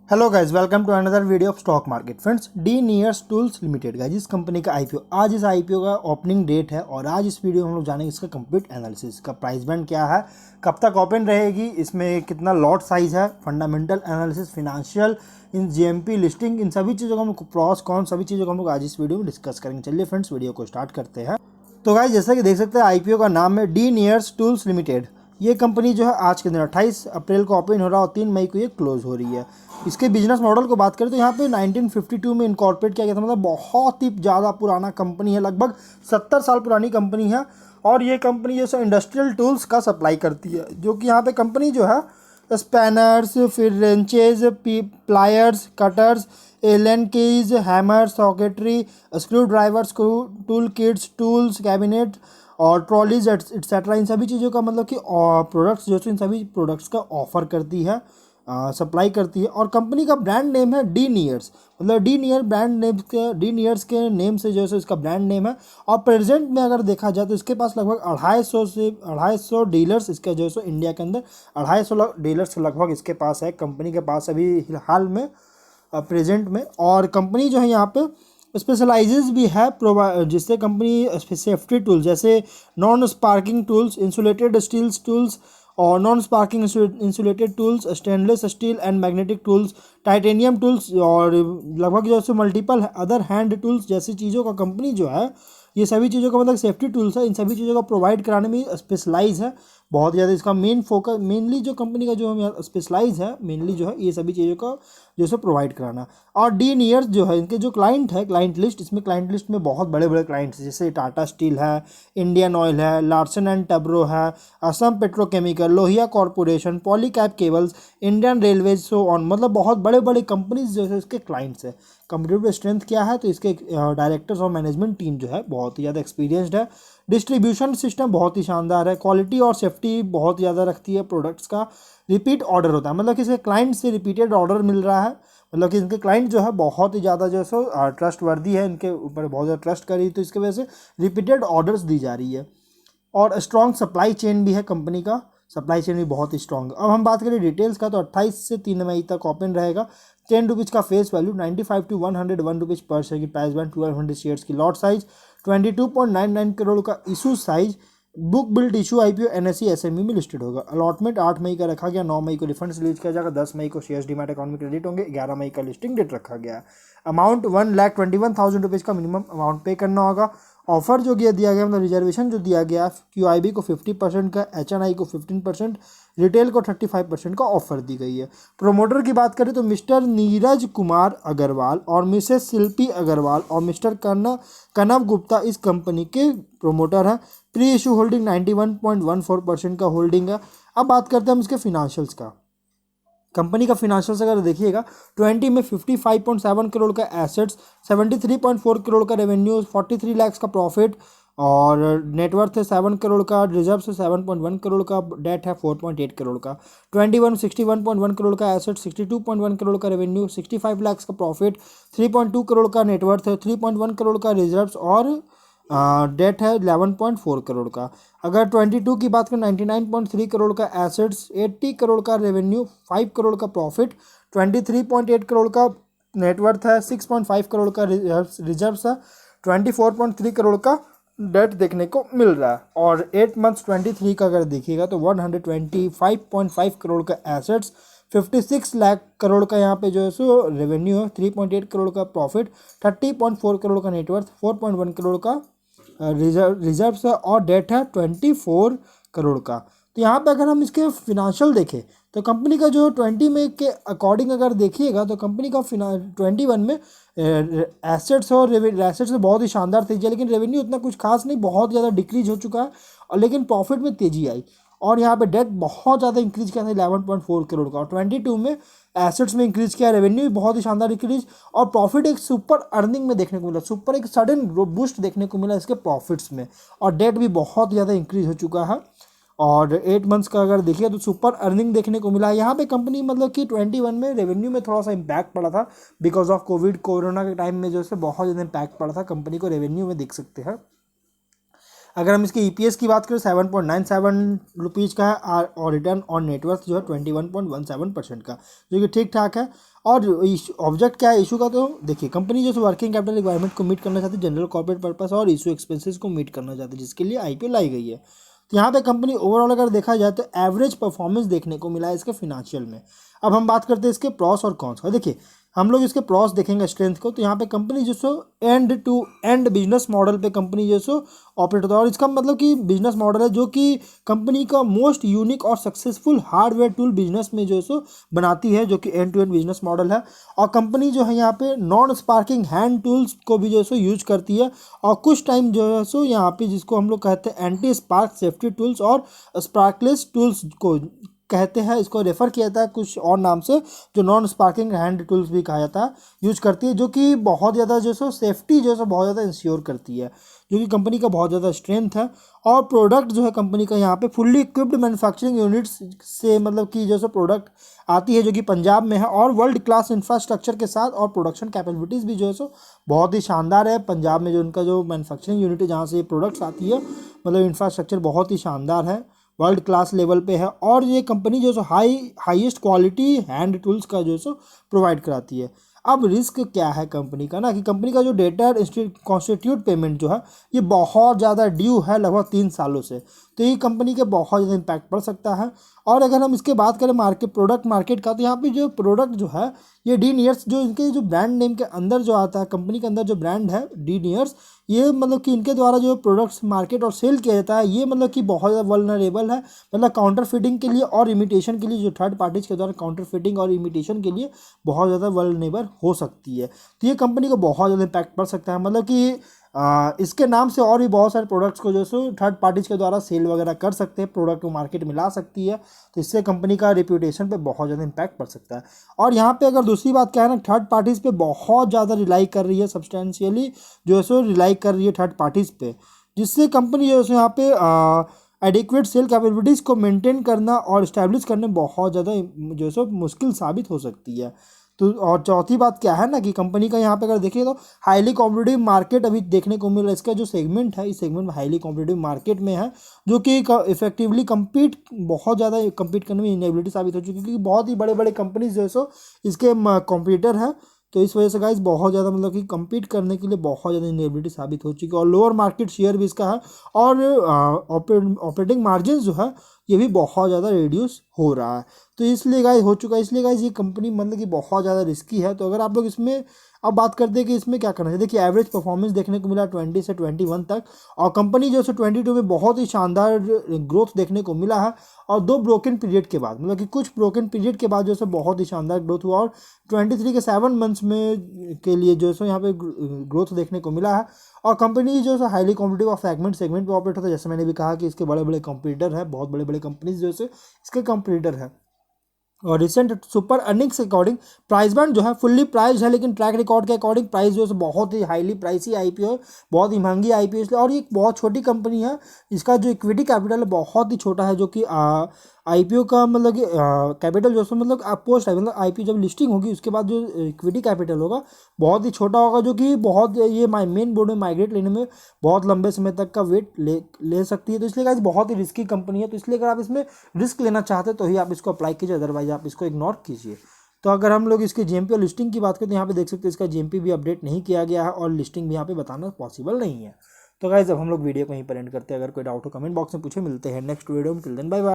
Hello guys, welcome to another video of stock market. Friends, De Neers tools limited guys इस company का IPO, आज इस IPO का opening date है और आज इस वीडियो में हम लोग जानेंगे इसका कंप्लीट एनालिसिस, का प्राइस बैंड क्या है, कब तक ओपन रहेगी, इसमें कितना लॉट साइज है, फंडामेंटल एनालिसिस, फिनेंशियल, इन जीएमपी लिस्टिंग, इन सभी चीज़ों को हम लोग प्रॉस कॉन सभी चीज़ों को हम लोग आज इस वीडियो में डिस्कस करेंगे। चलिए फ्रेंड्स, वीडियो को स्टार्ट करते हैं। तो गाइज जैसा कि देख सकते हैं, आईपीओ का नाम है डी नियर्स टूल्स लिमिटेड। ये कंपनी जो है आज के दिन 28 अप्रैल को ओपन हो रहा है और 3 मई को ये क्लोज हो रही है। इसके बिजनेस मॉडल को बात करें तो यहाँ पे 1952 में इनकॉर्पोरेट किया गया था, मतलब बहुत ही ज़्यादा पुराना कंपनी है, लगभग 70 साल पुरानी कंपनी है। और ये कंपनी जैसे इंडस्ट्रियल टूल्स का सप्लाई करती है, जो कि यहाँ पे कंपनी जो है स्पैनर्स, फिर wrenches, pliers, cutters, Allen keys, hammer, socketry, screwdriver, screw tool kits, tools, cabinet और ट्रॉलीज एट्सेट्रा, इन सभी चीज़ों का मतलब कि प्रोडक्ट्स जो इन सभी प्रोडक्ट्स का ऑफर करती है, सप्लाई करती है। और कंपनी का ब्रांड नेम है डी नियर्स, मतलब डी नियर ब्रांड नेम के, डी नियर्स के नेम से जो है इसका ब्रांड नेम है। और प्रेजेंट में अगर देखा जाए तो इसके पास लगभग 250 डीलर्स, इसके जो है इंडिया के अंदर 250 डीलर्स लगभग इसके पास है, कंपनी के पास अभी हाल में प्रेजेंट में। और कंपनी जो है यहाँ पे स्पेशलाइजेज भी है जिससे कंपनी सेफ्टी टूल्स जैसे non sparking tools, insulated steels tools और non sparking insulated tools, stainless steel and magnetic tools, titanium tools और लगभग जैसे मल्टीपल अदर हैंड टूल्स जैसी चीज़ों का कंपनी जो है, ये सभी चीज़ों का मतलब सेफ्टी टूल्स है, इन सभी चीज़ों को प्रोवाइड कराने में स्पेशलाइज है बहुत ज़्यादा। इसका मेन फोकस, मेनली जो कंपनी का जो हम स्पेशलाइज है, मेनली जो है ये सभी चीज़ों का जो है प्रोवाइड कराना। और डी नियर्स जो है इनके जो क्लाइंट है, क्लाइंट लिस्ट, इसमें क्लाइंट लिस्ट में बहुत बड़े बड़े क्लाइंट्स जैसे टाटा स्टील है, इंडियन ऑयल है, लार्सन एंड टब्रो है, Assam petrochemical, Lohia corporation, Polycab cables, Indian railways, so on, मतलब बहुत बड़े बड़े कंपनीज जो है इसके क्लाइंट्स है। कंपनी स्ट्रेंथ क्या है तो इसके डायरेक्टर्स और मैनेजमेंट टीम जो है बहुत ही ज़्यादा एक्सपीरियंस्ड है। डिस्ट्रीब्यूशन सिस्टम बहुत ही शानदार है, क्वालिटी और सेफ्टी बहुत ज़्यादा रखती है प्रोडक्ट्स का। रिपीट ऑर्डर होता है, मतलब कि इसके क्लाइंट से रिपीटेड ऑर्डर मिल रहा है, मतलब कि इनके क्लाइंट जो है बहुत ही ज़्यादा जो है सो ट्रस्ट वर्दी है, इनके ऊपर बहुत ज़्यादा ट्रस्ट करी, तो इसकी वजह से रिपीटेड ऑर्डर्स दी जा रही है। और स्ट्रॉन्ग सप्लाई चेन भी है कंपनी का, सप्लाई चेन भी बहुत ही स्ट्रॉन्ग। अब हम बात करें डिटेल्स का तो 28 से 3 मई तक ओपन रहेगा। 10 रुपीज़ का फेस वैल्यू, 95 to 101 रुपीज़ पर शेयर की प्राइस बैंड, 1200 शेयर्स की लॉट साइज, 22.99 करोड़ का issue size, book build issue IPO NSE SME में लिस्टेड होगा। अलॉटमेंट 8 मई का रखा गया, 9 मई को रिफंड्स रिलीज किया जाएगा, 10 मई को शेयर्स डीमैट अकाउंट में क्रेडिट होंगे, 11 मई का लिस्टिंग डेट रखा गया। अमाउंट 1,21,000 रुपीज़ का मिनिमम अमाउंट पे करना होगा। ऑफर जो दिया गया, मतलब रिजर्वेशन जो दिया गया, क्यूआईबी को 50% का, एचएनआई को 15%, रिटेल को 35% का ऑफर दी गई है। प्रोमोटर की बात करें तो मिस्टर नीरज कुमार अग्रवाल और मिसेस शिल्पी अग्रवाल और मिस्टर कनव गुप्ता इस कंपनी के प्रोमोटर हैं। प्री इशू होल्डिंग 91.14% का होल्डिंग है। अब बात करते हैं हम इसके फिनेंशियल्स का। कंपनी का फिनेंशियल्स अगर देखिएगा, 20 में 55.7 करोड़ का एसेट्स, 73.4 करोड़ का रेवेन्यू, 43 लाख का प्रॉफिट और नेटवर्थ है 7 करोड़ का, रिजर्व से 7.1 करोड़ का, डेट है 4.8 करोड़ का। 61 करोड़ का एसेट, 62.1 करोड़ का रेवेन्यू, 65 लाख का प्रॉफिट, 3.2 करोड़ का नेटवर्थ है, 3.1 करोड़ का रिजर्व्स और डेट है 11.4 करोड़ का। अगर 22 की बात करें, 99.3 करोड़ का एसेट्स, 80 करोड़ का रेवेन्यू, 5 करोड़ का प्रॉफिट, 23.8 करोड़ का नेटवर्थ है, 6.5 करोड़ का रिजर्व्स है, 24.3 करोड़ का डेट देखने को मिल रहा है। और 8 मंथ्स 23 का अगर देखिएगा तो 125.5 करोड़ का एसेट्स, 56 लाख करोड़ का यहाँ पे जो है सो रेवेन्यू है, 3.8 करोड़ का प्रॉफिट, 30.4 करोड़ का नेटवर्थ, 4.1 करोड़ का रिजर्व्स है और डेट है 24 करोड़ का। तो यहाँ पे अगर हम इसके फिनेंशियल देखें तो कंपनी का जो 20 में के अकॉर्डिंग अगर देखिएगा तो कंपनी का 21 में एसेट्स और एसेट्स में बहुत ही शानदार तेजी है, लेकिन रेवेन्यू उतना कुछ खास नहीं, बहुत ज़्यादा डिक्रीज हो चुका है, और लेकिन प्रॉफिट में तेजी आई। और यहाँ पे डेट बहुत ज़्यादा इंक्रीज किया था 11.4 करोड़ का। और 22 में एसेट्स में इंक्रीज किया, रेवेन्यू भी बहुत ही शानदार इंक्रीज, और प्रॉफिट एक सुपर अर्निंग में देखने को मिला, सुपर एक सडन बूस्ट देखने को मिला इसके प्रॉफिट्स में, और डेट भी बहुत ज़्यादा इंक्रीज हो चुका है। और 8 मंथ्स का अगर देखिए तो सुपर अर्निंग देखने को मिला। यहाँ पे कंपनी मतलब कि 21 में रेवेन्यू में थोड़ा सा इम्पैक्ट पड़ा था बिकॉज ऑफ कोरोना के टाइम में जो है बहुत ज़्यादा इम्पैक्ट पड़ा था, कंपनी को रेवेन्यू में देख सकते हैं। अगर हम इसके ईपीएस की बात करें 7.97 रुपीज़ का है, और रिटर्न ऑन नेटवर्थ जो है 21.17% का, जो कि ठीक ठाक है। और ऑब्जेक्ट क्या है इशू का, तो देखिए कंपनी जो वर्किंग कैपिटल रिक्वायरमेंट को मीट करना चाहती है, जनरल कॉर्पोरेट पर्पस और इशू एक्सपेंसेस को मीट करना चाहती है, जिसके लिए आईपीओ लाई गई है। तो यहाँ पे कंपनी ओवरऑल अगर देखा जाए तो एवरेज परफॉर्मेंस देखने को मिला है इसके फिनेंशियल में। अब हम बात करते हैं इसके प्रॉस और कॉन्स का। देखिए हम लोग इसके प्रॉस देखेंगे स्ट्रेंथ को, तो यहाँ पे कंपनी जो सो end to end business model पे कंपनी जो सो ऑपरेट होता है, और इसका मतलब कि बिजनेस मॉडल है जो कि कंपनी का मोस्ट यूनिक और सक्सेसफुल हार्डवेयर टूल बिजनेस में जो है सो बनाती है, जो कि end to end business model है। और कंपनी जो है यहाँ पे नॉन स्पार्किंग हैंड टूल्स को भी जो है सो यूज करती है, और कुछ टाइम जो है सो यहाँ पे जिसको हम लोग कहते हैं एंटी स्पार्क सेफ्टी टूल्स और स्पार्कलेस टूल्स को कहते हैं, इसको रेफर किया जाता है कुछ और नाम से, जो नॉन स्पार्किंग हैंड टूल्स भी कहा जाता है, यूज करती है, जो कि बहुत ज़्यादा जो सो सेफ्टी जो है बहुत ज़्यादा इंश्योर करती है, जो कि कंपनी का बहुत ज़्यादा स्ट्रेंथ है। और प्रोडक्ट जो है कंपनी का यहाँ पे फुल्ली इक्विप्ड मैन्युफैक्चरिंग यूनिट्स से मतलब कि जो सो प्रोडक्ट आती है, जो कि पंजाब में है, और वर्ल्ड क्लास इंफ्रास्ट्रक्चर के साथ, और प्रोडक्शन कैपेबिलिटीज़ भी जो है सो बहुत ही शानदार है। पंजाब में जो उनका जो मैन्युफैक्चरिंग यूनिट है जहाँ से ये प्रोडक्ट्स आती है, मतलब इंफ्रास्ट्रक्चर बहुत ही शानदार है, वर्ल्ड क्लास लेवल पे है। और ये कंपनी जो है हाईएस्ट क्वालिटी हैंड टूल्स का जो सो प्रोवाइड कराती है। अब रिस्क क्या है कंपनी का ना, कि कंपनी का जो डेटर कॉन्स्टिट्यूट पेमेंट जो है ये बहुत ज़्यादा ड्यू है लगभग 3 सालों से, तो ये कंपनी के बहुत ज़्यादा इम्पैक्ट पड़ सकता है। और अगर हम इसके बात करें प्रोडक्ट मार्केट का, तो यहाँ पे जो प्रोडक्ट जो है ये डी नियर्स, जो इनके जो ब्रांड नेम के अंदर जो आता है, कंपनी के अंदर जो ब्रांड है डी नियर्स, ये मतलब कि इनके द्वारा जो प्रोडक्ट्स मार्केट और सेल किया जाता है, ये मतलब कि बहुत ज़्यादा वल्नरेबल है, मतलब काउंटर फिटिंग के लिए और इमिटेशन के लिए, जो थर्ड पार्टीज के द्वारा काउंटर फिटिंग और इमिटेशन के लिए बहुत ज़्यादा वल्नरेबल हो सकती है। तो ये कंपनी को बहुत ज़्यादा इम्पैक्ट पड़ सकता है, मतलब कि इसके नाम से और भी बहुत सारे प्रोडक्ट्स को जो सो थर्ड पार्टीज के द्वारा सेल वगैरह कर सकते हैं, प्रोडक्ट को मार्केट में ला सकती है, तो इससे कंपनी का रेप्यूटेशन पे बहुत ज़्यादा इम्पैक्ट पड़ सकता है। और यहाँ पे अगर दूसरी बात क्या है ना, थर्ड पार्टीज़ पे बहुत ज़्यादा रिलाई कर रही है, सब्सटेंशियली जो है सो रिलाई कर रही है थर्ड पार्टीज़ पे, जिससे कंपनी जो है सो यहाँ पे एडिक्वेट सेल कैपेबिलिटीज़ को मेंटेन करना और इस्टेब्लिश करने में बहुत ज़्यादा जो है सो मुश्किल साबित हो सकती है। तो और चौथी बात क्या है ना, कि कंपनी का यहाँ पे अगर देखिए तो हाईली कॉम्पिटिटिव मार्केट अभी देखने को मिल रहा है। इसका जो सेगमेंट है, इस सेगमेंट में हाईली कॉम्पिटिटिव मार्केट में है, जो कि इफेक्टिवली कम्पीट बहुत ज़्यादा कम्पीट करने में इनेबिलिटी साबित हो चुकी है, क्योंकि बहुत ही बड़े बड़े कंपनीज जो है सो इसके कॉम्पिटिटर है। तो इस वजह से गाइस बहुत ज़्यादा मतलब कि कम्पीट करने के लिए बहुत ज़्यादा इनेबिलिटी साबित हो चुकी है, और लोअर मार्केट शेयर भी इसका है, और ऑपरेटिंग मार्जिन जो है ये भी बहुत ज़्यादा रिड्यूस हो रहा है। तो इसलिए गाइस हो चुका है, इसलिए गाइस ये कंपनी मतलब कि बहुत ज़्यादा रिस्की है। तो अगर आप लोग इसमें अब बात करते हैं कि इसमें क्या करना है, देखिए एवरेज परफॉर्मेंस देखने को मिला 20 से 21 तक, और कंपनी जो है 22 में बहुत ही शानदार ग्रोथ देखने को मिला है, और 2 ब्रोकन पीरियड के बाद, मतलब कि कुछ ब्रोकन पीरियड के बाद जो है बहुत ही शानदार ग्रोथ हुआ, और 23 के 7 मंथ्स में के लिए जो है यहाँ पे ग्रोथ देखने को मिला है। और कंपनी जो है हाईली कॉम्पिटिटिव और सेगमेंट पे ऑपरेट होता है, जैसे मैंने भी कहा कि इसके बड़े बड़े कंपटीटर है, बहुत बड़े बड़े कंपनीज जो है इसके कंपटीटर है। और रिसेंट सुपर अर्निंग्स के अकॉर्डिंग प्राइस बैंड जो है फुल्ली प्राइस है, लेकिन ट्रैक रिकॉर्ड के अकॉर्डिंग प्राइस जो है बहुत ही हाईली प्राइसी आईपीओ है, बहुत ही महंगी आईपीओ इसलिए, और ये एक बहुत छोटी कंपनी है, इसका जो इक्विटी कैपिटल है बहुत ही छोटा है, जो कि आईपीओ का मतलब कि कैपिटल जो है मतलब पोस्ट है, मतलब आईपीओ जब लिस्टिंग होगी उसके बाद जो इक्विटी कैपिटल होगा बहुत ही छोटा होगा, जो कि बहुत ये मेन बोर्ड में माइग्रेट लेने में बहुत लंबे समय तक का वेट ले सकती है। तो इसलिए गाइस बहुत ही रिस्की कंपनी है, तो इसलिए अगर आप इसमें रिस्क लेना चाहते हैं तो ही आप इसको अप्लाई कीजिए, अदरवाइज आप इसको इग्नोर कीजिए। तो अगर हम लोग इसके जेएमपी और लिस्टिंग की बात करें तो यहाँ पे देख सकते हैं इसका जेएमपी भी अपडेट नहीं किया गया है, और लिस्टिंग भी यहाँ पे बताना पॉसिबल नहीं है। तो गाइस अब हम लोग वीडियो को यहीं पर एंड करते हैं। अगर कोई डाउट हो कमेंट बॉक्स में पूछे, मिलते हैं नेक्स्ट वीडियो में, टिल देन बाय बाय।